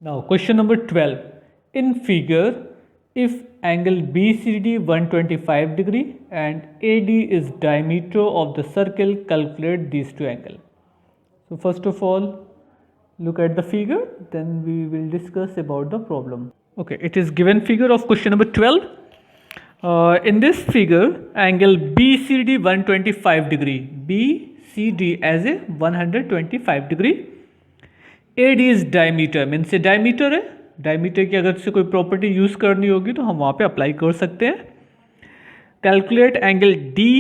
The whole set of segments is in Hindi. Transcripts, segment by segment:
Now question number 12. In figure, if angle BCD 125 degree and AD is diameter of the circle, calculate these two angles. So first of all, look at the figure, then we will discuss about the problem. Okay, it is given figure of question number 12. In this figure, angle BCD 125 degree, BCD as a 125 degree, AD is diameter, mean से डायमीटर है, डायमीटर की अगर से कोई प्रॉपर्टी यूज करनी होगी तो हम वहाँ पे अप्लाई कर सकते हैं. Calculate angle D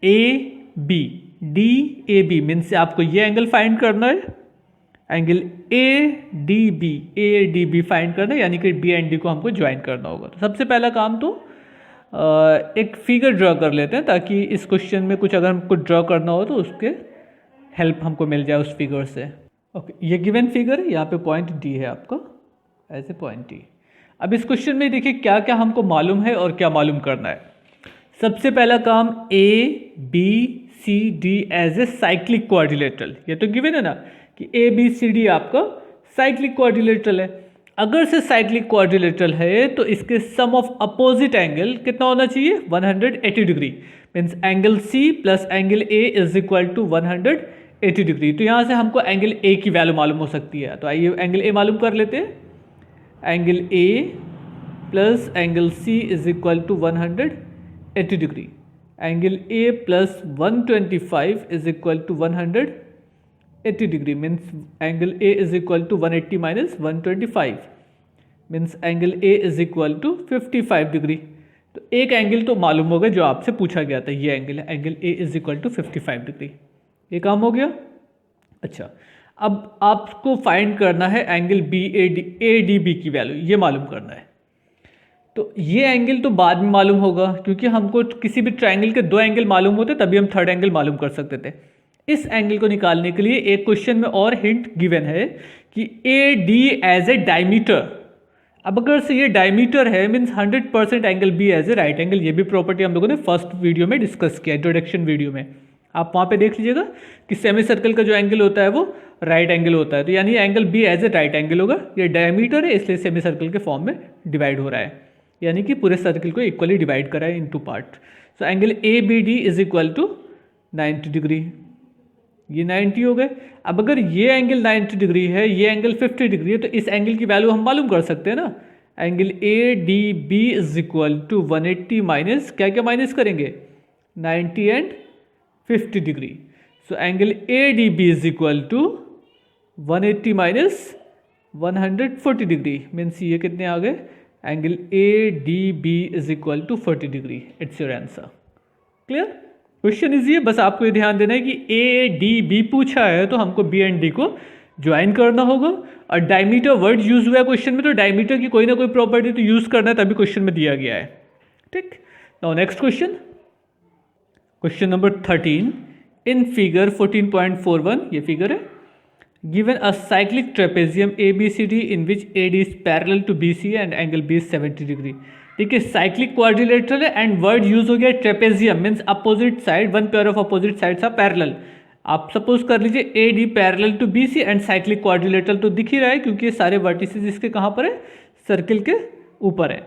A B mean से आपको ये एंगल फाइंड करना है, angle A D B find करना है, यानी कि बी एंड डी को हमको ज्वाइन करना होगा. तो सबसे पहला काम तो एक फिगर ड्रॉ कर लेते हैं ताकि इस क्वेश्चन में कुछ अगर हमको ड्रॉ करना हो तो उसके हेल्प हमको मिल जाए उस फिगर से. ओके, ये गिवन फिगर है, यहाँ पे पॉइंट डी है आपका एज ए पॉइंट डी. अब इस क्वेश्चन में देखिए क्या क्या हमको मालूम है और क्या मालूम करना है. सबसे पहला काम A B C D as a cyclic quadrilateral, ये तो गिवन है ना कि ए बी सी डी आपका साइक्लिक क्वाड्रिलेटरल है. अगर से साइक्लिक क्वाड्रिलेटरल है तो इसके सम ऑफ अपोजिट एंगल कितना होना चाहिए, 180 degree. Means angle C plus angle A is equal to 180 degree. तो यहाँ से हमको एंगल ए की वैल्यू मालूम हो सकती है. तो आइए एंगल ए मालूम कर लेते हैं. Angle A plus angle C is equal to 180 degree. Angle A plus 125 is equal to 180 degree. Means angle A is equal to 180 minus 125 means angle A is equal to 55 degree. तो एक एंगल तो मालूम होगा जो आपसे पूछा गया था, ये एंगल है, angle A is equal to 55 degree. ये काम हो गया. अच्छा, अब आपको फाइंड करना है angle B A D B की वैल्यू, ये मालूम करना है. तो ये एंगल तो बाद में मालूम होगा क्योंकि हमको किसी भी ट्रायंगल के दो एंगल मालूम होते तभी हम थर्ड एंगल मालूम कर सकते थे. इस एंगल को निकालने के लिए एक क्वेश्चन में और हिंट गिवन है कि A D as a diameter. अब अगर से ये डायमीटर है means 100% angle B as a right angle. ये भी प्रॉपर्टी हम लोगों ने फर्स्ट वीडियो में डिस्कस किया, इंट्रोडक्शन वीडियो में. आप वहाँ पे देख लीजिएगा कि सेमी सर्कल का जो एंगल होता है वो राइट एंगल होता है. तो यानी angle B as a right angle होगा. ये डायमीटर है इसलिए सेमी सर्कल के फॉर्म में डिवाइड हो रहा है, यानी कि पूरे सर्कल को इक्वली डिवाइड करा है in two part. So angle A B D is equal to 90 degree. ये 90 हो गए. अब अगर ये एंगल 90 डिग्री है, ये एंगल 50 डिग्री है, तो इस एंगल की वैल्यू हम मालूम कर सकते हैं ना. Angle A D B is equal to 180 minus क्या क्या माइनस करेंगे, 90 and 50 degree. So angle A D B is equal to 180 minus 140 degree. Means ये कितने आ गए, angle A D B is equal to 40 degree. It's your answer. Clear. Question easy है, बस आपको ये ध्यान देना है कि ए डी बी पूछा है तो हमको बी एंड डी को ज्वाइन करना होगा. और डायमीटर वर्ड यूज हुआ है क्वेश्चन में, तो डायमीटर की कोई ना कोई प्रॉपर्टी तो यूज करना है, तभी क्वेश्चन में दिया गया है. ठीक. Now next question, question number 13. In figure 14.41, ये फिगर है, given a cyclic trapezium ABCD in which AD is parallel to BC and angle B is 70 degree. ठीक है, साइक्लिक क्वाड्रिलेटरल है एंड वर्ड यूज हो गया trapezium, means opposite side, one pair of opposite sides are parallel. आप सपोज कर लीजिए AD parallel to BC and cyclic quadrilateral, तो दिख ही रहा है क्योंकि ये सारे वर्टिसेस इसके कहाँ पर है, सर्किल के ऊपर है.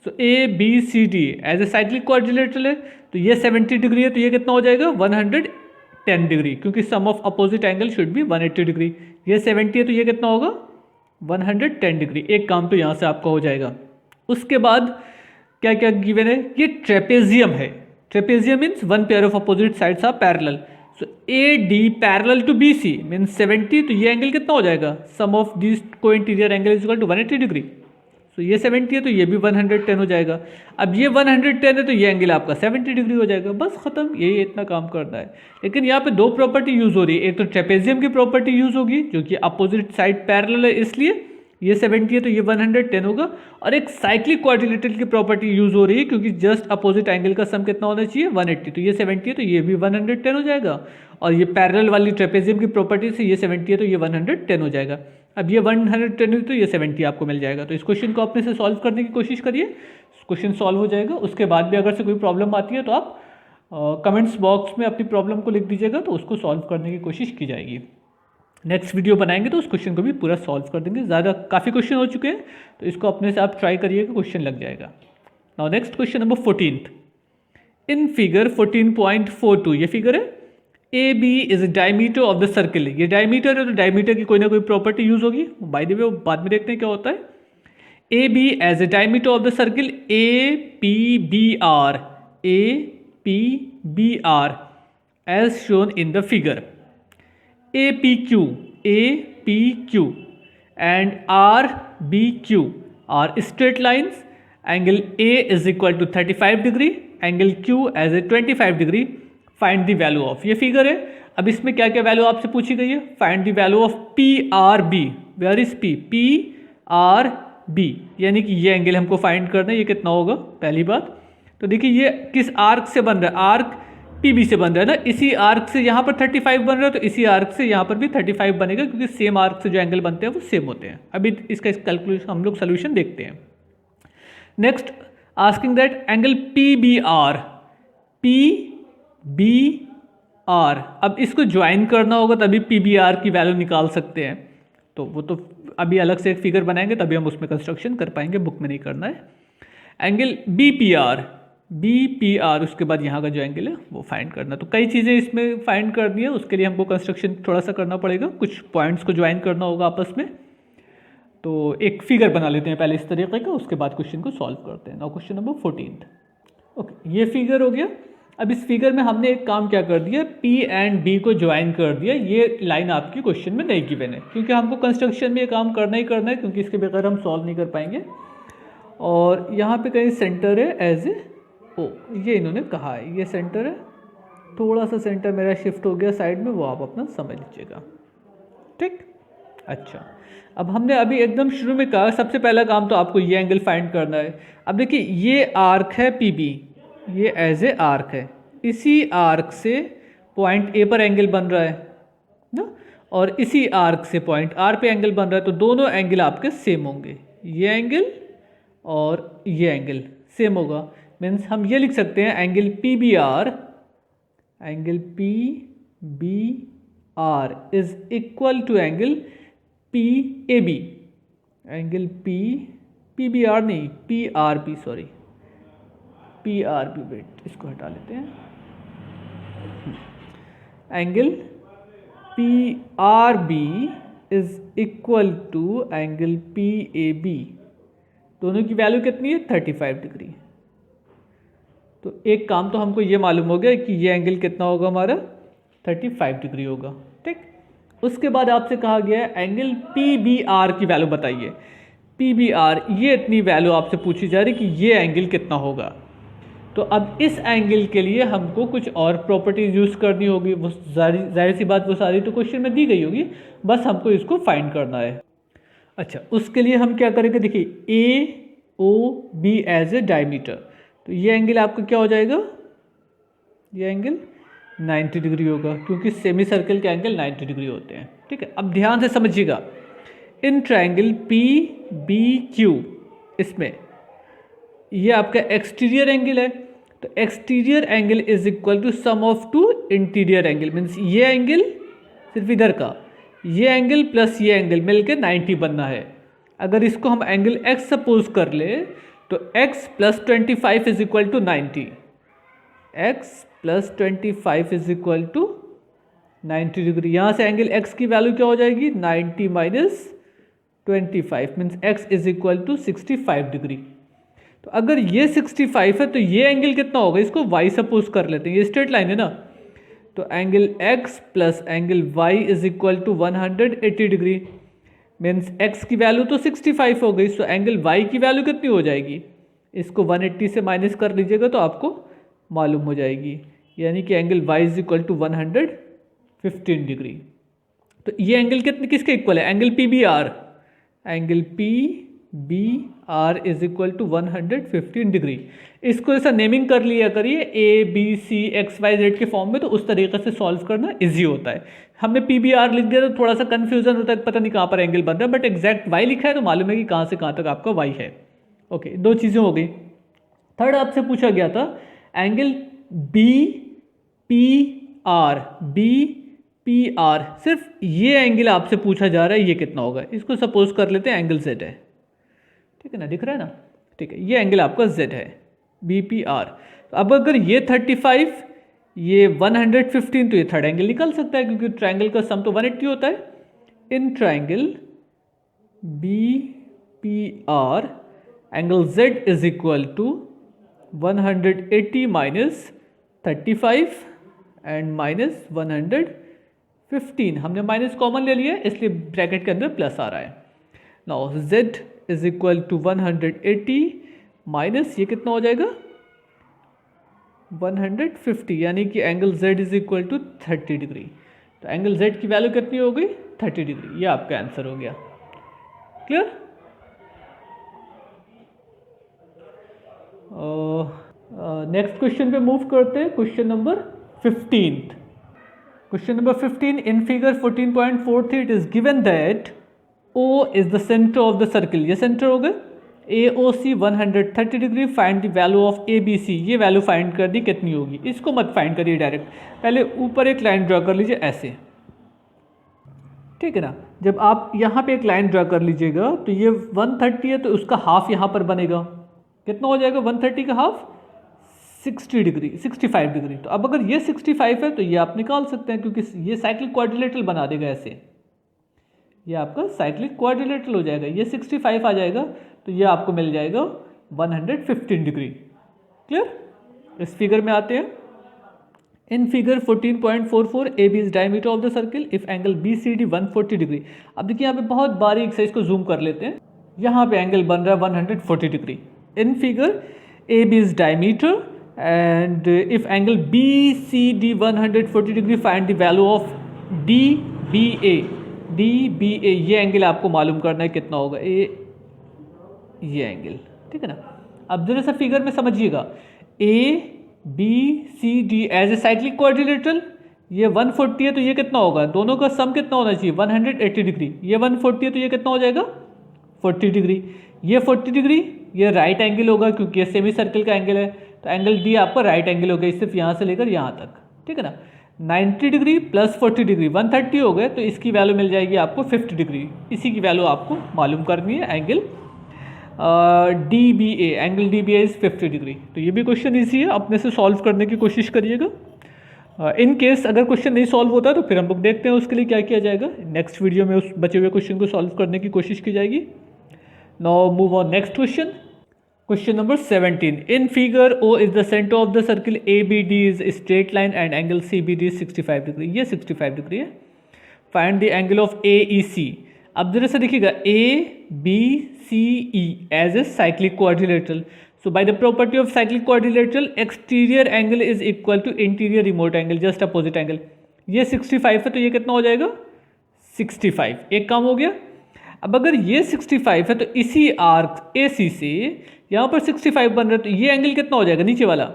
So ABCD as a cyclic quadrilateral है, तो ये 70 डिग्री है, तो ये कितना हो जाएगा 110 डिग्री, क्योंकि sum of opposite angle should be 180 degree. ये 70 है तो ये कितना होगा 110 डिग्री. एक काम तो यहाँ से आपका हो जाएगा. उसके बाद क्या क्या गिवन है, ये ट्रेपेजियम है. Trapezium means one pair of opposite sides are parallel. So A D parallel to B C means 70, तो ये एंगल कितना हो जाएगा, सम ऑफ दिस को interior angle is equal to 180 degree. तो ये 70 है तो ये भी 110 हो जाएगा. अब ये 110 है तो ये एंगल आपका 70 डिग्री हो जाएगा. बस खत्म, यही इतना काम करना है. लेकिन यहाँ पे दो प्रॉपर्टी यूज हो रही है. एक तो ट्रेपेजियम की प्रॉपर्टी यूज होगी जो कि अपोजिट साइड पैरेलल है, इसलिए ये 70 है तो ये 110 होगा. और एक साइक्लिक क्वाड्रिलेटरल की प्रॉपर्टी यूज हो रही है क्योंकि जस्ट अपोजिट एंगल का सम कितना होना चाहिए 180, तो ये 70 है तो ये भी 110 हो जाएगा. और ये पैरेलल वाली ट्रेपेजियम की प्रॉपर्टी से ये 70 है तो ये 110 हो जाएगा. अब ये 110 है तो ये 70 आपको मिल जाएगा. तो इस क्वेश्चन को अपने से सॉल्व करने की कोशिश करिए, क्वेश्चन सॉल्व हो जाएगा. उसके बाद भी अगर से कोई प्रॉब्लम आती है तो आप कमेंट्स बॉक्स में अपनी प्रॉब्लम को लिख दीजिएगा, तो उसको सॉल्व करने की कोशिश की जाएगी. नेक्स्ट वीडियो बनाएंगे तो उस क्वेश्चन को भी पूरा सॉल्व कर देंगे। ज़्यादा काफ़ी क्वेश्चन हो चुके हैं तो इसको अपने से आप ट्राई करिएगा, क्वेश्चन लग जाएगा। Now next question number 14th। In figure 14.42 ये फिगर है, A B is diameter of the circle. ये डायमीटर है तो डायमीटर की कोई ना कोई प्रॉपर्टी यूज होगी, बाय द वे बाद में देखते हैं क्या होता है। A B as a diameter of the circle A P B R, A P B R as shown in the figure. APQ, APQ and RBQ are straight lines. Angle A is equal to 35 degree, angle Q as a 25 degree. Find the value of, ये फिगर है। अब इसमें क्या क्या वैल्यू आपसे पूछी गई है? Find the value of PRB। Where is P? PRB यानी कि ये एंगल हमको फाइंड करना है, ये कितना होगा पहली बात। तो देखिए ये किस आर्क से बन रहा है? आर्क PB से बन रहा है ना, इसी आर्क से यहाँ पर 35 बन रहा है तो इसी आर्क से यहाँ पर भी 35 बनेगा, क्योंकि सेम आर्क से जो एंगल बनते हैं वो सेम होते हैं। अभी इसका कैलकुलेशन हम लोग सोल्यूशन देखते हैं। Next asking that angle PBR, PBR, अब इसको ज्वाइन करना होगा तभी PBR की वैल्यू निकाल सकते हैं, तो वो तो अभी अलग से एक फिगर बनाएंगे तभी हम उसमें कंस्ट्रक्शन कर पाएंगे, बुक में नहीं करना है। एंगल BPR, उसके बाद यहाँ का जो एंगल है वो फाइंड करना। तो कई चीज़ें इसमें फाइंड करनी है, उसके लिए हमको कंस्ट्रक्शन थोड़ा सा करना पड़ेगा, कुछ पॉइंट्स को ज्वाइन करना होगा आपस में। तो एक फिगर बना लेते हैं पहले इस तरीके का, उसके बाद क्वेश्चन को सॉल्व करते हैं। Now question number 14th। Okay, ये फिगर हो गया। अब इस फिगर में हमने एक काम क्या कर दिया, P एंड B को ज्वाइन कर दिया। ये लाइन आपकी क्वेश्चन में नहीं गिवन है, क्योंकि हमको कंस्ट्रक्शन में ये काम करना ही करना है, क्योंकि इसके बगैर हम सॉल्व नहीं कर पाएंगे। और यहाँ पे कहीं सेंटर है एज ए ओ, ये इन्होंने कहा है, ये सेंटर है। थोड़ा सा सेंटर मेरा शिफ्ट हो गया साइड में, वो आप अपना समझ लीजिएगा, ठीक। अच्छा, अब हमने अभी एकदम शुरू में कहा सबसे पहला काम तो आपको ये एंगल फाइंड करना है। अब देखिए ये आर्क है PB, ये एज ए आर्क है, इसी आर्क से पॉइंट A पर एंगल बन रहा है ना, और इसी आर्क से पॉइंट R पे एंगल बन रहा है, तो दोनों एंगल आपके सेम होंगे। ये एंगल और ये एंगल सेम होगा, मीन्स हम ये लिख सकते हैं angle PBR, angle PBR is equal to angle PAB, angle PBR नहीं PRB, सॉरी PRB, वेट इसको हटा लेते हैं। Angle PRB is equal to angle PAB, दोनों की वैल्यू कितनी है? 35 डिग्री। तो एक काम तो हमको ये मालूम हो गया कि ये एंगल कितना होगा हमारा, 35 डिग्री होगा, ठीक। उसके बाद आपसे कहा गया है एंगल PBR की वैल्यू बताइए। PBR ये इतनी वैल्यू आपसे पूछी जा रही कि ये एंगल कितना होगा। तो अब इस एंगल के लिए हमको कुछ और प्रॉपर्टीज यूज़ करनी होगी, वो जाहिर सी बात वो सारी तो क्वेश्चन में दी गई होगी, बस हमको इसको फाइंड करना है। अच्छा, उसके लिए हम क्या करेंगे, देखिए AOB एज ए डायमीटर, तो ये एंगल आपका क्या हो जाएगा, ये एंगल 90 डिग्री होगा, क्योंकि सेमी सर्कल के एंगल 90 डिग्री होते हैं, ठीक है। अब ध्यान से समझिएगा, इन ट्रायंगल PBQ, इसमें ये आपका एक्सटीरियर एंगल है, तो exterior angle is equal to sum of two interior angle, means ये एंगल सिर्फ इधर का, ये एंगल प्लस ये एंगल मिलकर 90 बनना है। अगर इसको हम एंगल x सपोज कर ले तो x plus 25 is equal to 90, x plus 25 is equal to 90 degree. यहाँ से एंगल x की वैल्यू क्या हो जाएगी, 90 minus 25 means x is equal to 65 degree. तो अगर ये 65 है तो ये एंगल कितना होगा, इसको y सपोज कर लेते हैं, ये स्ट्रेट लाइन है ना, तो angle x plus angle y is equal to 180 degree, means x की वैल्यू तो 65 हो गई, सो एंगल y की वैल्यू कितनी हो जाएगी, इसको 180 से माइनस कर लीजिएगा तो आपको मालूम हो जाएगी, यानी कि angle y is equal to 115 degree. तो ये एंगल कितने किसके इक्वल है, angle PBR, angle PBR is equal to 115 degree. इसको ऐसा नेमिंग कर लिया करिए ABCXYZ के फॉर्म में, तो उस तरीके से सॉल्व करना इजी होता है। हमने PBR लिख दिया तो थोड़ा सा कंफ्यूजन होता है, पता नहीं कहाँ पर एंगल बन रहा है, बट एग्जैक्ट y लिखा है तो मालूम है कि कहाँ से कहाँ तक आपका y है। ओके, दो चीज़ें हो गई। थर्ड आपसे पूछा गया था एंगल BPR पी आर, सिर्फ ये एंगल आपसे पूछा जा रहा है, ये कितना होगा, इसको सपोज कर लेते हैं एंगल जेड है, ठीक है ना, दिख रहा है ना, ठीक है, ये एंगल आपका जेड है, बी पी आर। तो अब अगर ये 35, ये 115, तो ये थर्ड एंगल निकल सकता है क्योंकि ट्राइंगल का सम तो 180 होता है। In triangle B P R angle Z is equal to 180 minus 35 and minus 115, हमने माइनस कॉमन ले लिया है इसलिए ब्रैकेट के अंदर प्लस आ रहा है। Now z is equal to 180 minus ये कितना हो जाएगा 150, यानी कि angle z is equal to 30 degree. तो एंगल z की वैल्यू कितनी हो गई 30 डिग्री, ये आपका आंसर हो गया। क्लियर? नेक्स्ट क्वेश्चन पे मूव करते हैं, question number 15। Question number 15, in figure 14.43 it is given that O is the center of the circle, ये सेंटर हो गए, AOC 130 degree, find the value of ABC, ये वैल्यू फाइंड कर दी, कितनी होगी, इसको मत फाइंड करिए डायरेक्ट, पहले ऊपर एक लाइन ड्रा कर लीजिए ऐसे, ठीक है ना। जब आप यहाँ पे एक लाइन ड्रा कर लीजिएगा तो ये 130 है तो उसका हाफ यहाँ पर बनेगा, कितना हो जाएगा 130 का हाफ 60 डिग्री, 65 डिग्री। तो अब अगर ये 65 है तो ये आप निकाल सकते हैं क्योंकि ये साइक्लिक क्वाड्रिलेटरल बना देगा ऐसे, ये आपका साइक्लिक क्वाड्रिलेटरल हो जाएगा, ये 65 आ जाएगा तो ये आपको मिल जाएगा 115 डिग्री। क्लियर? इस फिगर में आते हैं। In figure 14.44 AB is diameter of the circle if angle BCD 140 degree. अब देखिए यहाँ पे बहुत बारीक से इसको जूम कर लेते हैं, यहाँ पे एंगल बन रहा है 140 degree. In figure AB is diameter and if angle BCD 140 degree, find the value of DBA। DBA ये एंगल आपको मालूम करना है कितना होगा, ये एंगल, ठीक है ना। अब जरा सा फिगर में समझिएगा, ABCD as a cyclic quadrilateral, ये 140 है तो ये कितना होगा, दोनों का सम कितना होना चाहिए 180 डिग्री, ये 140 है तो ये कितना हो जाएगा 40 डिग्री, ये 40 डिग्री, ये राइट एंगल होगा क्योंकि ये सेमी सर्कल का एंगल है, तो एंगल D आपका राइट एंगल हो गया सिर्फ यहाँ से लेकर यहाँ तक, ठीक है ना। 90 डिग्री प्लस 40 डिग्री 130 हो गए तो इसकी वैल्यू मिल जाएगी आपको 50 डिग्री, इसी की वैल्यू आपको मालूम करनी है, angle DBA, angle DBA is 50 degree. तो ये भी क्वेश्चन इजी है, अपने से सॉल्व करने की कोशिश करिएगा। इन केस अगर क्वेश्चन नहीं सॉल्व होता तो फिर हम लोग देखते हैं उसके लिए क्या किया जाएगा, नेक्स्ट वीडियो में उस बचे हुए क्वेश्चन को सॉल्व करने की कोशिश की जाएगी। Now move on next question, question number 17। In figure O is the center of the circle, ABD is straight line and angle CBD is 65 degree, ये 65 डिग्री है। Find the angle of AEC। अब जरा सा देखिएगा ABCE as a cyclic quadrilateral, so by the property of cyclic quadrilateral exterior angle is equal to interior remote angle, just opposite angle. ये 65 है तो ये कितना हो जाएगा 65, एक काम हो गया। अब अगर ये 65 है तो इसी आर्क AC से यहाँ पर 65 बन रहा है तो ये एंगल कितना हो जाएगा नीचे वाला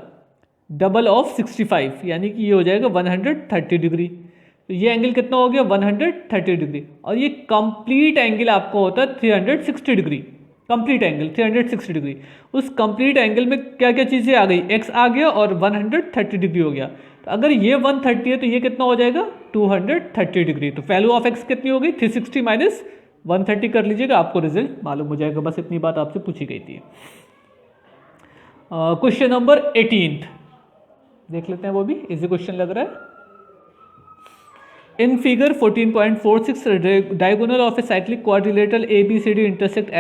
डबल ऑफ 65, यानी कि ये हो जाएगा 130 डिग्री। तो ये एंगल कितना हो गया 130 डिग्री, और ये कंप्लीट एंगल आपका होता है 360 डिग्री, कंप्लीट एंगल 360 डिग्री। उस कंप्लीट एंगल में क्या क्या चीज़ें आ गई, x आ गया और 130 डिग्री हो गया। तो अगर ये 130 है तो ये कितना हो जाएगा 230 डिग्री। तो वैल्यू ऑफ x कितनी हो गई 360 माइनस 130 कर लीजिएगा, आपको रिजल्ट मालूम हो जाएगा। बस इतनी बात आपसे पूछी गई थी। क्वेश्चन नंबर 18 देख लेते हैं, वो भी इजी क्वेश्चन लग रहा है। In figure 14.46 diagonal of A cyclic quadrilateral ABCD intersect